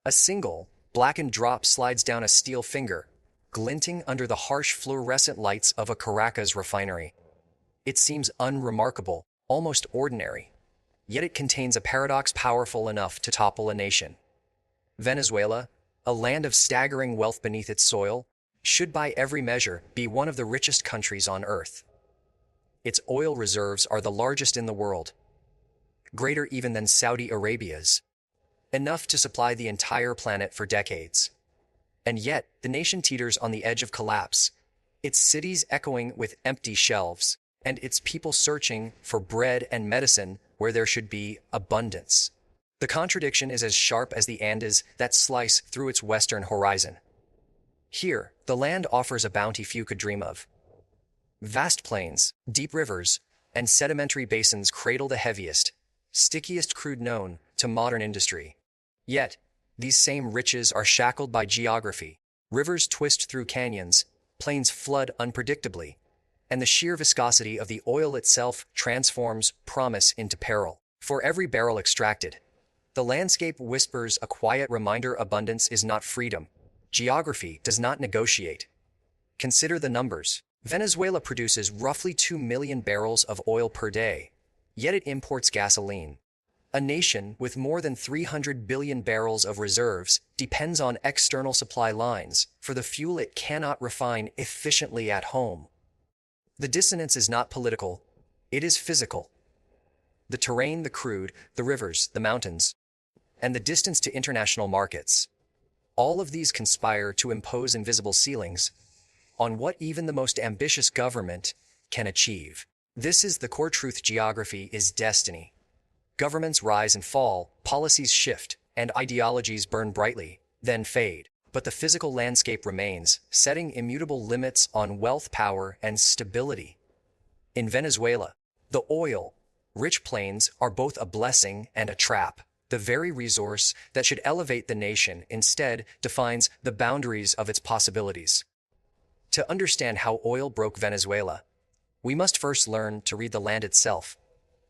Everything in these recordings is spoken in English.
A single, blackened drop slides down a steel finger, glinting under the harsh fluorescent lights of a Caracas refinery. It seems unremarkable, almost ordinary, yet it contains a paradox powerful enough to topple a nation. Venezuela, a land of staggering wealth beneath its soil, should by every measure be one of the richest countries on earth. Its oil reserves are the largest in the world, greater even than Saudi Arabia's, enough to supply the entire planet for decades. And yet, the nation teeters on the edge of collapse, its cities echoing with empty shelves, and its people searching for bread and medicine where there should be abundance. The contradiction is as sharp as the Andes that slice through its western horizon. Here, the land offers a bounty few could dream of. Vast plains, deep rivers, and sedimentary basins cradle the heaviest, stickiest crude known to modern industry. Yet, these same riches are shackled by geography. Rivers twist through canyons, plains flood unpredictably, and the sheer viscosity of the oil itself transforms promise into peril. For every barrel extracted, the landscape whispers a quiet reminder abundance is not freedom. Geography does not negotiate. Consider the numbers. Venezuela produces roughly 2 million barrels of oil per day, yet it imports gasoline. A nation with more than 300 billion barrels of reserves depends on external supply lines for the fuel it cannot refine efficiently at home. The dissonance is not political, it is physical. The terrain, the crude, the rivers, the mountains, and the distance to international markets. All of these conspire to impose invisible ceilings on what even the most ambitious government can achieve. This is the core truth: geography is destiny. Governments rise and fall, policies shift, and ideologies burn brightly, then fade. But the physical landscape remains, setting immutable limits on wealth, power, and stability. In Venezuela, the oil-rich plains are both a blessing and a trap. The very resource that should elevate the nation instead defines the boundaries of its possibilities. To understand how oil broke Venezuela, we must first learn to read the land itself.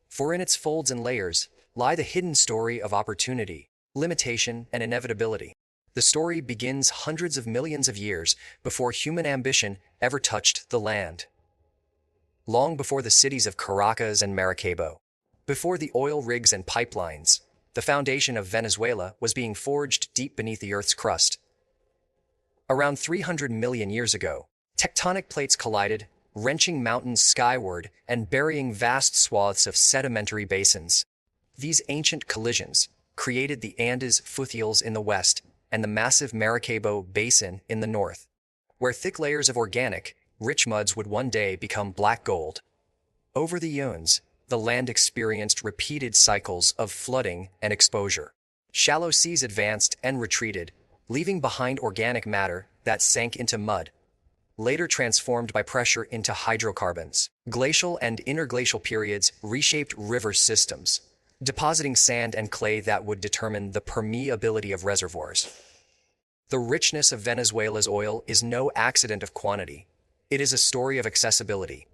For in its folds and layers lie the hidden story of opportunity, limitation, and inevitability. The story begins hundreds of millions of years before human ambition ever touched the land. Long before the cities of Caracas and Maracaibo, before the oil rigs and pipelines, the foundation of Venezuela was being forged deep beneath the Earth's crust. Around 300 million years ago, tectonic plates collided, wrenching mountains skyward and burying vast swaths of sedimentary basins. These ancient collisions created the Andes foothills in the west and the massive Maracaibo Basin in the north, where thick layers of organic, rich muds would one day become black gold. Over the eons, the land experienced repeated cycles of flooding and exposure. Shallow seas advanced and retreated, leaving behind organic matter that sank into mud, later transformed by pressure into hydrocarbons. Glacial and interglacial periods reshaped river systems, depositing sand and clay that would determine the permeability of reservoirs. The richness of Venezuela's oil is no accident of quantity. It is a story of accessibility.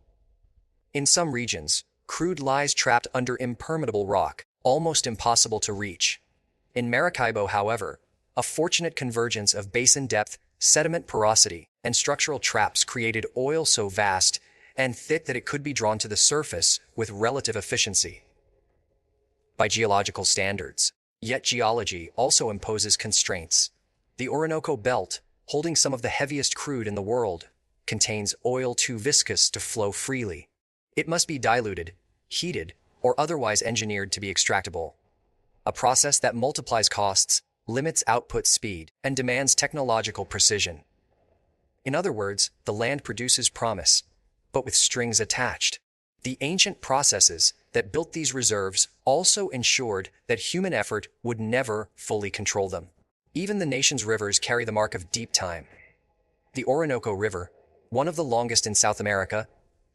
In some regions, crude lies trapped under impermeable rock, almost impossible to reach. In Maracaibo, however, a fortunate convergence of basin depth, sediment porosity, and structural traps created oil so vast and thick that it could be drawn to the surface with relative efficiency. By geological standards. Yet geology also imposes constraints. The Orinoco Belt, holding some of the heaviest crude in the world, contains oil too viscous to flow freely. It must be diluted, heated, or otherwise engineered to be extractable. A process that multiplies costs, limits output speed, and demands technological precision. In other words, the land produces promise, but with strings attached. The ancient processes that built these reserves also ensured that human effort would never fully control them. Even the nation's rivers carry the mark of deep time. The Orinoco River, one of the longest in South America,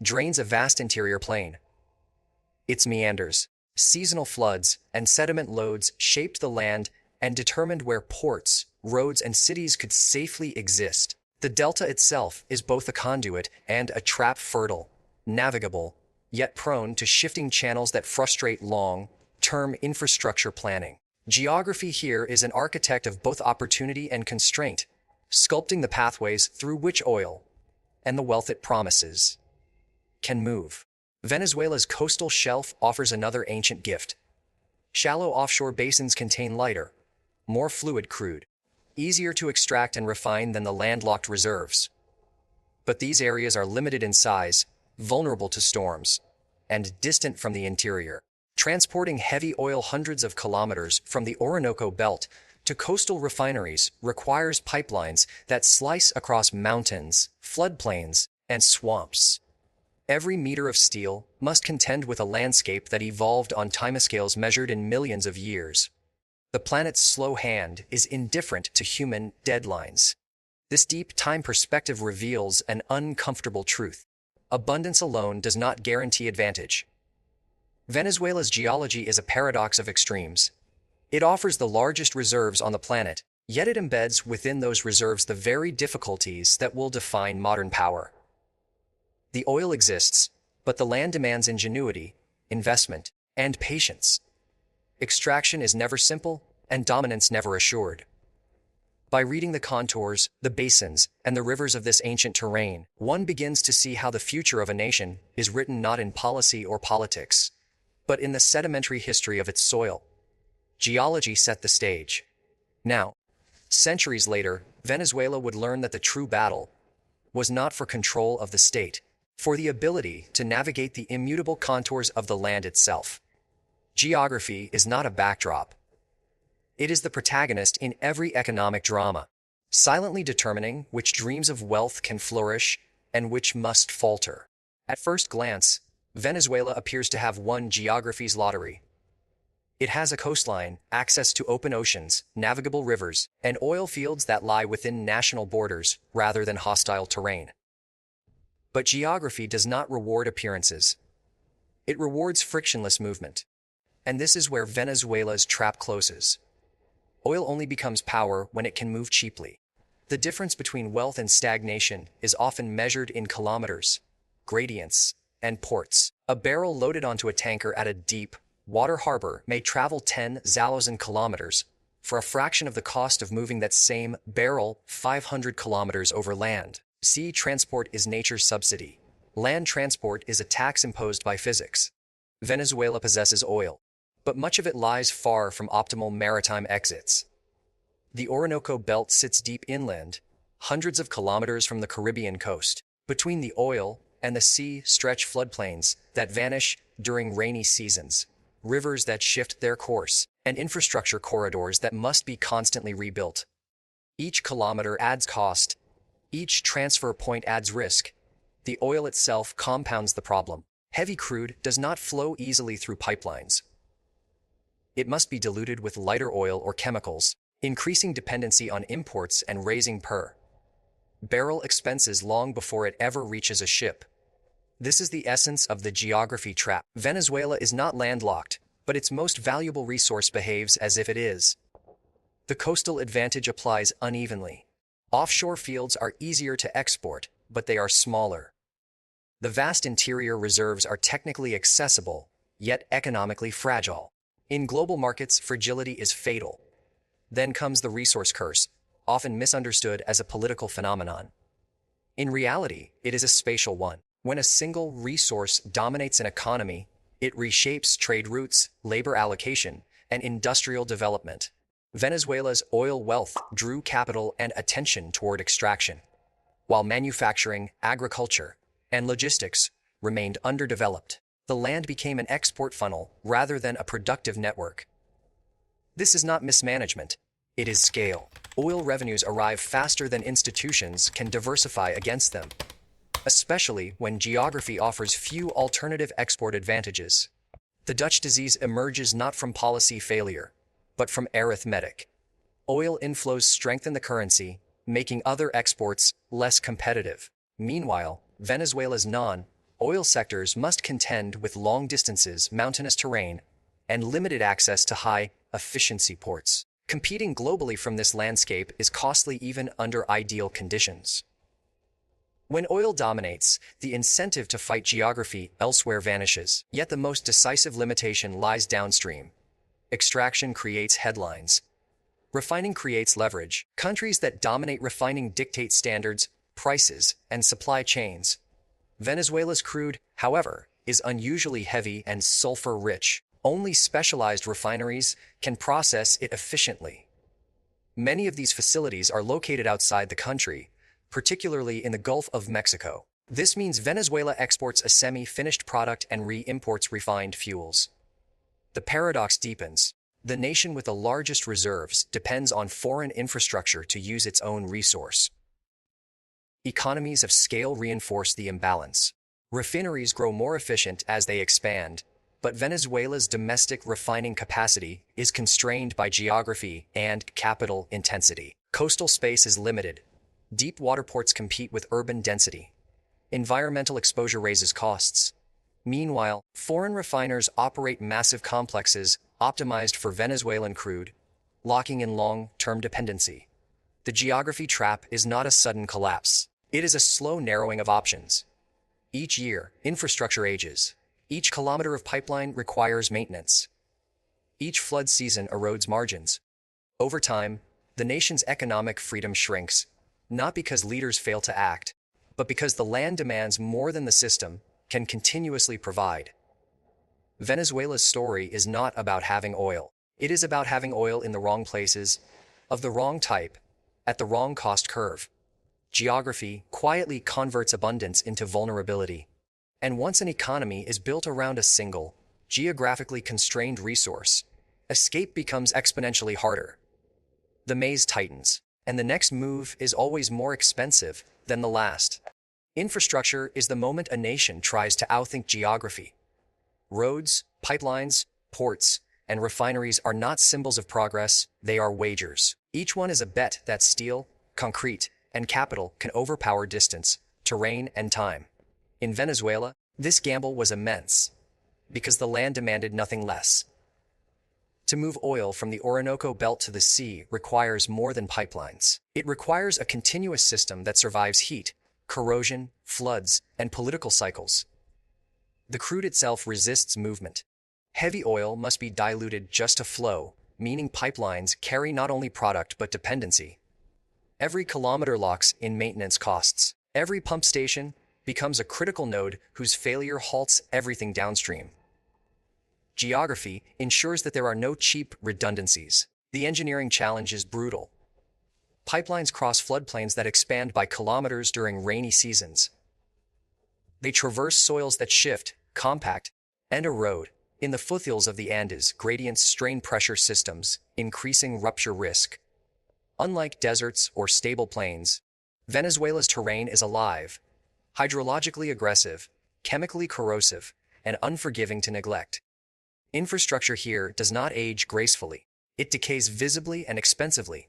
drains a vast interior plain. Its meanders, seasonal floods, and sediment loads shaped the land and determined where ports, roads, and cities could safely exist. The delta itself is both a conduit and a trap, fertile, navigable, yet prone to shifting channels that frustrate long-term infrastructure planning. Geography here is an architect of both opportunity and constraint, sculpting the pathways through which oil, and the wealth it promises, can move. Venezuela's coastal shelf offers another ancient gift. Shallow offshore basins contain lighter, more fluid crude, easier to extract and refine than the landlocked reserves. But these areas are limited in size, vulnerable to storms, and distant from the interior. Transporting heavy oil hundreds of kilometers from the Orinoco Belt to coastal refineries requires pipelines that slice across mountains, floodplains, and swamps. Every meter of steel must contend with a landscape that evolved on timescales measured in millions of years. The planet's slow hand is indifferent to human deadlines. This deep time perspective reveals an uncomfortable truth. Abundance alone does not guarantee advantage. Venezuela's geology is a paradox of extremes. It offers the largest reserves on the planet, yet it embeds within those reserves the very difficulties that will define modern power. The oil exists, but the land demands ingenuity, investment, and patience. Extraction is never simple, and dominance never assured. By reading the contours, the basins, and the rivers of this ancient terrain, one begins to see how the future of a nation is written not in policy or politics, but in the sedimentary history of its soil. Geology set the stage. Now, centuries later, Venezuela would learn that the true battle was not for control of the state, for the ability to navigate the immutable contours of the land itself. Geography is not a backdrop. It is the protagonist in every economic drama, silently determining which dreams of wealth can flourish and which must falter. At first glance, Venezuela appears to have won geography's lottery. It has a coastline, access to open oceans, navigable rivers, and oil fields that lie within national borders rather than hostile terrain. But geography does not reward appearances. It rewards frictionless movement. And this is where Venezuela's trap closes. Oil only becomes power when it can move cheaply. The difference between wealth and stagnation is often measured in kilometers, gradients, and ports. A barrel loaded onto a tanker at a deep water harbor may travel 10,000 kilometers for a fraction of the cost of moving that same barrel 500 kilometers over land. Sea transport is nature's subsidy. Land transport is a tax imposed by physics. Venezuela possesses oil, but much of it lies far from optimal maritime exits. The Orinoco Belt sits deep inland, hundreds of kilometers from the Caribbean coast. Between the oil and the sea stretch floodplains that vanish during rainy seasons, rivers that shift their course, and infrastructure corridors that must be constantly rebuilt. Each kilometer adds cost. Each transfer point adds risk. The oil itself compounds the problem. Heavy crude does not flow easily through pipelines. It must be diluted with lighter oil or chemicals, increasing dependency on imports and raising per barrel expenses long before it ever reaches a ship. This is the essence of the geography trap. Venezuela is not landlocked, but its most valuable resource behaves as if it is. The coastal advantage applies unevenly. Offshore fields are easier to export, but they are smaller. The vast interior reserves are technically accessible, yet economically fragile. In global markets, fragility is fatal. Then comes the resource curse, often misunderstood as a political phenomenon. In reality, it is a spatial one. When a single resource dominates an economy, it reshapes trade routes, labor allocation, and industrial development. Venezuela's oil wealth drew capital and attention toward extraction, while manufacturing, agriculture, and logistics remained underdeveloped. The land became an export funnel rather than a productive network. This is not mismanagement, it is scale. Oil revenues arrive faster than institutions can diversify against them, especially when geography offers few alternative export advantages. The Dutch disease emerges not from policy failure, but from arithmetic. Oil inflows strengthen the currency, making other exports less competitive. Meanwhile, Venezuela's non-oil sectors must contend with long distances, mountainous terrain, and limited access to high-efficiency ports. Competing globally from this landscape is costly even under ideal conditions. When oil dominates, the incentive to fight geography elsewhere vanishes. Yet the most decisive limitation lies downstream. Extraction creates headlines. Refining creates leverage. Countries that dominate refining dictate standards, prices, and supply chains. Venezuela's crude, however, is unusually heavy and sulfur-rich. Only specialized refineries can process it efficiently. Many of these facilities are located outside the country, particularly in the Gulf of Mexico. This means Venezuela exports a semi-finished product and re-imports refined fuels. The paradox deepens. The nation with the largest reserves depends on foreign infrastructure to use its own resource. Economies of scale reinforce the imbalance. Refineries grow more efficient as they expand, but Venezuela's domestic refining capacity is constrained by geography and capital intensity. Coastal space is limited. Deep water ports compete with urban density. Environmental exposure raises costs. Meanwhile, foreign refiners operate massive complexes optimized for Venezuelan crude, locking in long-term dependency. The geography trap is not a sudden collapse. It is a slow narrowing of options. Each year, infrastructure ages. Each kilometer of pipeline requires maintenance. Each flood season erodes margins. Over time, the nation's economic freedom shrinks, not because leaders fail to act, but because the land demands more than the system can continuously provide. Venezuela's story is not about having oil. It is about having oil in the wrong places, of the wrong type, at the wrong cost curve. Geography quietly converts abundance into vulnerability. And once an economy is built around a single, geographically constrained resource, escape becomes exponentially harder. The maze tightens, and the next move is always more expensive than the last. Infrastructure is the moment a nation tries to outthink geography. Roads, pipelines, ports, and refineries are not symbols of progress, they are wagers. Each one is a bet that steel, concrete, and capital can overpower distance, terrain, and time. In Venezuela, this gamble was immense, because the land demanded nothing less. To move oil from the Orinoco Belt to the sea requires more than pipelines. It requires a continuous system that survives heat, corrosion, floods, and political cycles. The crude itself resists movement. Heavy oil must be diluted just to flow, meaning pipelines carry not only product but dependency. Every kilometer locks in maintenance costs. Every pump station becomes a critical node whose failure halts everything downstream. Geography ensures that there are no cheap redundancies. The engineering challenge is brutal. Pipelines cross floodplains that expand by kilometers during rainy seasons. They traverse soils that shift, compact, and erode. In the foothills of the Andes, gradients strain pressure systems, increasing rupture risk. Unlike deserts or stable plains, Venezuela's terrain is alive, hydrologically aggressive, chemically corrosive, and unforgiving to neglect. Infrastructure here does not age gracefully. It decays visibly and expensively.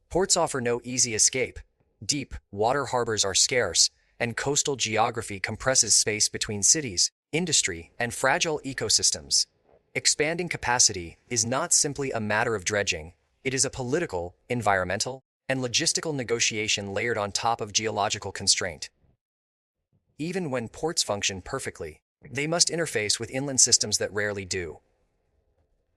Ports offer no easy escape. Deep water harbors are scarce, and coastal geography compresses space between cities, industry, and fragile ecosystems. Expanding capacity is not simply a matter of dredging. It is a political, environmental, and logistical negotiation layered on top of geological constraint. Even when ports function perfectly, they must interface with inland systems that rarely do.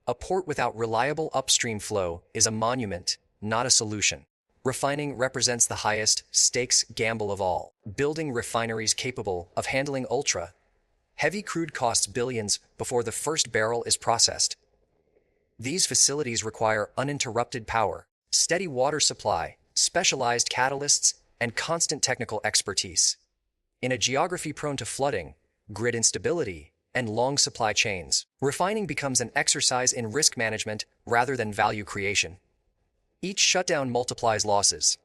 A port without reliable upstream flow is a monument, not a solution. Refining represents the highest stakes gamble of all. Building refineries capable of handling ultra-heavy crude costs billions before the first barrel is processed. These facilities require uninterrupted power, steady water supply, specialized catalysts, and constant technical expertise. In a geography prone to flooding, grid instability, and long supply chains, refining becomes an exercise in risk management rather than value creation. Each shutdown multiplies losses.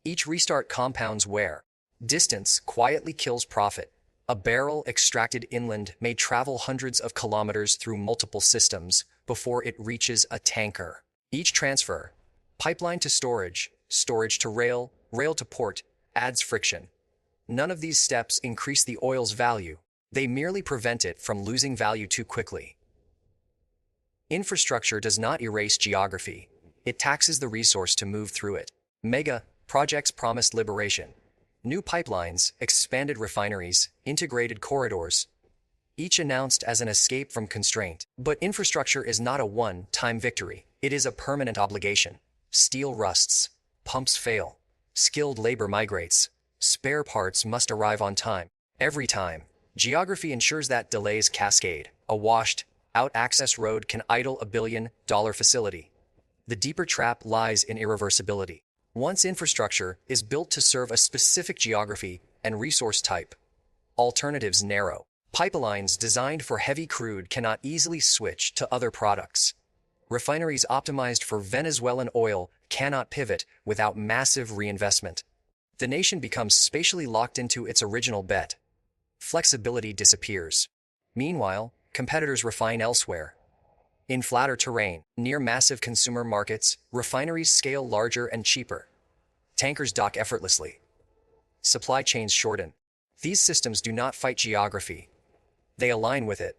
Each restart compounds wear. Distance quietly kills profit. A barrel extracted inland may travel hundreds of kilometers through multiple systems before it reaches a tanker. Each transfer, pipeline to storage, storage to rail, rail to port, adds friction. None of these steps increase the oil's value. They merely prevent it from losing value too quickly. Infrastructure does not erase geography. It taxes the resource to move through it. Mega projects promised liberation. New pipelines, expanded refineries, integrated corridors. each announced as an escape from constraint. But infrastructure is not a one-time victory. It is a permanent obligation. Steel rusts, pumps fail, skilled labor migrates, spare parts must arrive on time. Every time, geography ensures that delays cascade. A washed-out access road can idle a billion-dollar facility. The deeper trap lies in irreversibility. Once infrastructure is built to serve a specific geography and resource type, alternatives narrow. Pipelines designed for heavy crude cannot easily switch to other products. Refineries optimized for Venezuelan oil cannot pivot without massive reinvestment. The nation becomes spatially locked into its original bet. Flexibility disappears. Meanwhile, competitors refine elsewhere. In flatter terrain, near massive consumer markets, refineries scale larger and cheaper. Tankers dock effortlessly. Supply chains shorten. These systems do not fight geography. They align with it.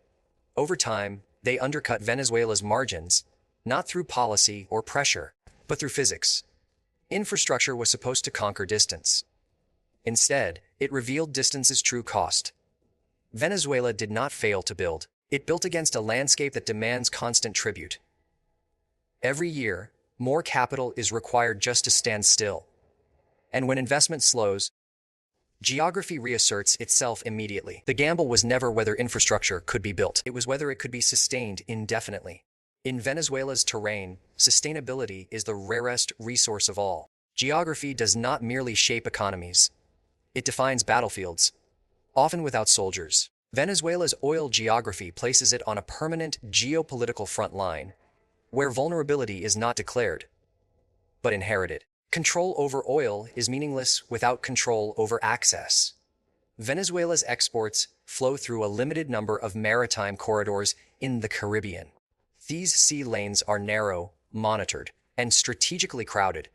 Over time, they undercut Venezuela's margins, not through policy or pressure, but through physics. Infrastructure was supposed to conquer distance. Instead, it revealed distance's true cost. Venezuela did not fail to build. It built against a landscape that demands constant tribute. Every year, more capital is required just to stand still. And when investment slows, geography reasserts itself immediately. The gamble was never whether infrastructure could be built. It was whether it could be sustained indefinitely. In Venezuela's terrain, sustainability is the rarest resource of all. Geography does not merely shape economies. It defines battlefields, often without soldiers. Venezuela's oil geography places it on a permanent geopolitical front line, where vulnerability is not declared, but inherited. Control over oil is meaningless without control over access. Venezuela's exports flow through a limited number of maritime corridors in the Caribbean. These sea lanes are narrow, monitored, and strategically crowded.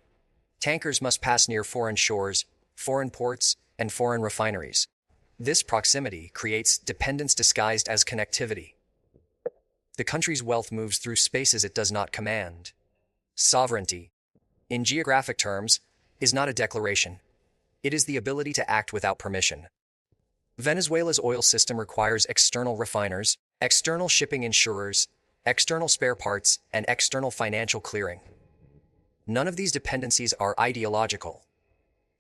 Tankers must pass near foreign shores, foreign ports, and foreign refineries. This proximity creates dependence disguised as connectivity. The country's wealth moves through spaces it does not command. Sovereignty, in geographic terms, is not a declaration. It is the ability to act without permission. Venezuela's oil system requires external refiners, external shipping insurers, external spare parts, and external financial clearing. None of these dependencies are ideological.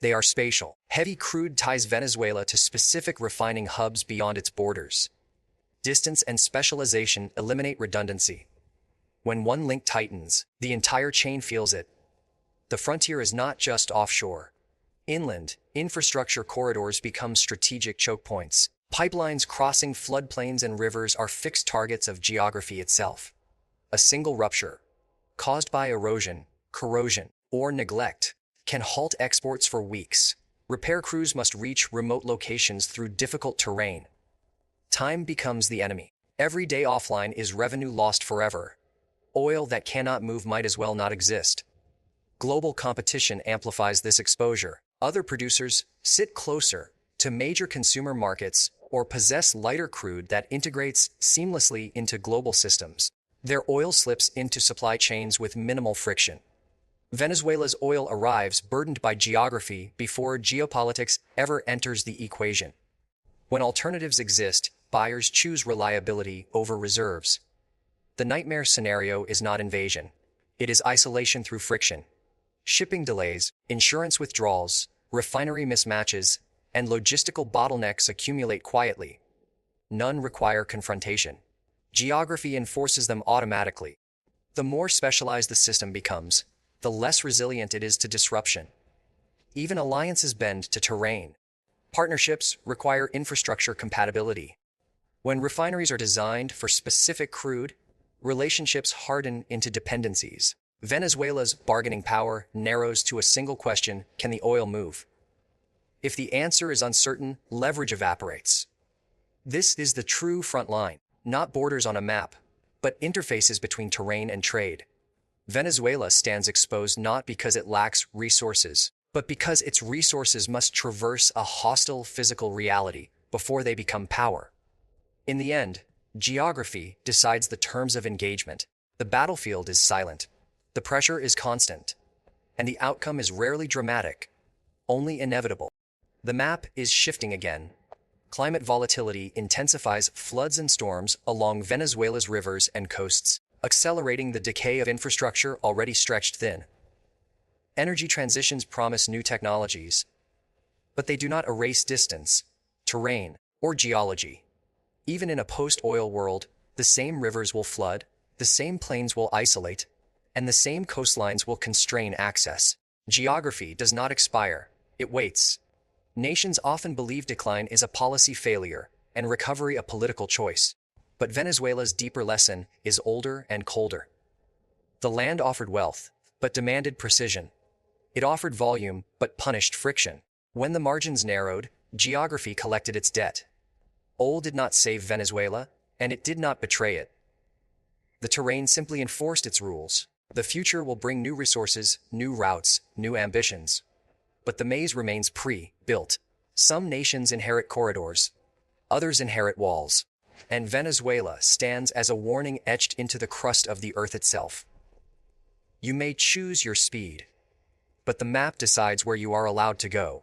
They are spatial. Heavy crude ties Venezuela to specific refining hubs beyond its borders. Distance and specialization eliminate redundancy. When one link tightens, the entire chain feels it. The frontier is not just offshore. Inland, infrastructure corridors become strategic choke points. Pipelines crossing floodplains and rivers are fixed targets of geography itself. A single rupture, caused by erosion, corrosion, or neglect, can halt exports for weeks. Repair crews must reach remote locations through difficult terrain. Time becomes the enemy. Every day offline is revenue lost forever. Oil that cannot move might as well not exist. Global competition amplifies this exposure. Other producers sit closer to major consumer markets or possess lighter crude that integrates seamlessly into global systems. Their oil slips into supply chains with minimal friction. Venezuela's oil arrives burdened by geography before geopolitics ever enters the equation. When alternatives exist, buyers choose reliability over reserves. The nightmare scenario is not invasion. It is isolation through friction. Shipping delays, insurance withdrawals, refinery mismatches, and logistical bottlenecks accumulate quietly. None require confrontation. Geography enforces them automatically. The more specialized the system becomes, the less resilient it is to disruption. Even alliances bend to terrain. Partnerships require infrastructure compatibility. When refineries are designed for specific crude, relationships harden into dependencies. Venezuela's bargaining power narrows to a single question: can the oil move? If the answer is uncertain, leverage evaporates. This is the true front line, not borders on a map, but interfaces between terrain and trade. Venezuela stands exposed not because it lacks resources, but because its resources must traverse a hostile physical reality before they become power. In the end, geography decides the terms of engagement. The battlefield is silent, the pressure is constant, and the outcome is rarely dramatic, only inevitable. The map is shifting again. Climate volatility intensifies floods and storms along Venezuela's rivers and coasts, accelerating the decay of infrastructure already stretched thin. Energy transitions promise new technologies, but they do not erase distance, terrain, or geology. Even in a post-oil world, the same rivers will flood, the same plains will isolate, and the same coastlines will constrain access. Geography does not expire, it waits. Nations often believe decline is a policy failure and recovery a political choice. But Venezuela's deeper lesson is older and colder. The land offered wealth, but demanded precision. It offered volume, but punished friction. When the margins narrowed, geography collected its debt. Oil did not save Venezuela, and it did not betray it. The terrain simply enforced its rules. The future will bring new resources, new routes, new ambitions. But the maze remains pre-built. Some nations inherit corridors, others inherit walls. And Venezuela stands as a warning etched into the crust of the earth itself. You may choose your speed, but the map decides where you are allowed to go.